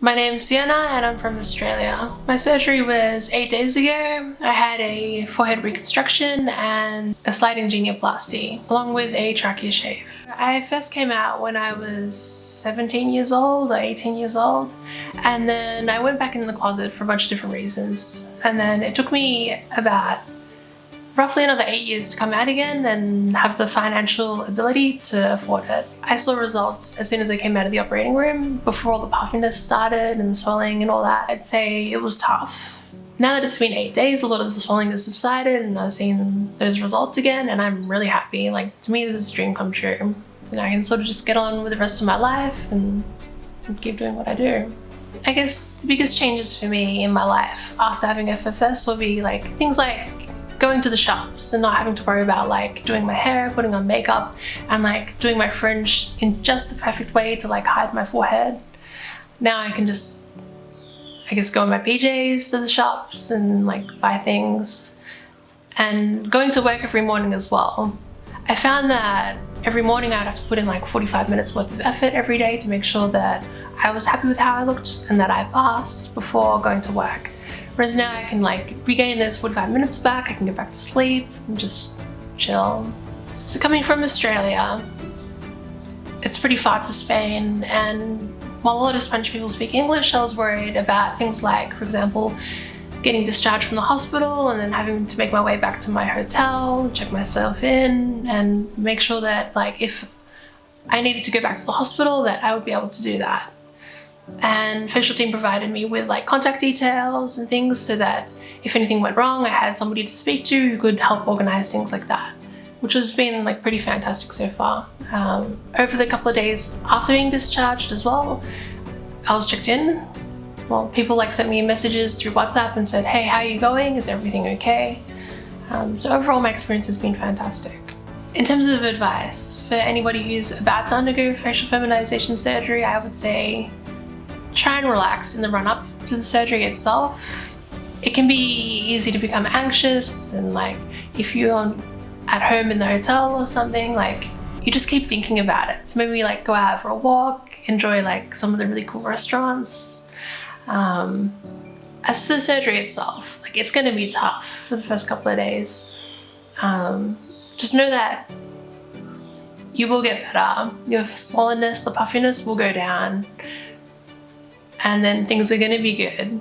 My name's Sienna and I'm from Australia. My surgery was 8 days ago. I had a forehead reconstruction and a sliding genioplasty, along with a trachea shave. I first came out when I was 17 years old or 18 years old, and then I went back in the closet for a bunch of different reasons. And then it took me about roughly another 8 years to come out again and have the financial ability to afford it. I saw results as soon as I came out of the operating room, before all the puffiness started and the swelling and all that. I'd say it was tough. Now that it's been 8 days, a lot of the swelling has subsided and I've seen those results again, and I'm really happy. Like, to me, this is a dream come true. So now I can sort of just get on with the rest of my life and keep doing what I do. I guess the biggest changes for me in my life after having FFS will be like things like going to the shops and not having to worry about like doing my hair, putting on makeup, and like doing my fringe in just the perfect way to like hide my forehead. Now I can just, I guess, go in my PJs to the shops and like buy things, and going to work every morning as well. I found that every morning I'd have to put in like 45 minutes worth of effort every day to make sure that I was happy with how I looked and that I passed before going to work. Whereas now I can like regain those 45 minutes back, I can get back to sleep and just chill. So coming from Australia, it's pretty far to Spain, and while a lot of Spanish people speak English, I was worried about things like, for example, getting discharged from the hospital and then having to make my way back to my hotel, check myself in, and make sure that like if I needed to go back to the hospital that I would be able to do that. And Facial Team provided me with like contact details and things so that if anything went wrong, I had somebody to speak to who could help organize things like that, which has been like pretty fantastic so far. Over the couple of days after being discharged as well, I was checked in. Well, people like sent me messages through WhatsApp and said, hey, how are you going? Is everything okay? So overall, my experience has been fantastic. In terms of advice for anybody who's about to undergo facial feminization surgery, I would say try and relax in the run-up to the surgery itself. It can be easy to become anxious, and like if you're at home in the hotel or something, like you just keep thinking about it. So maybe like go out for a walk, enjoy like some of the really cool restaurants. As for the surgery itself, like it's gonna be tough for the first couple of days. Just know that you will get better. Your swollenness, the puffiness will go down, and then things are going to be good.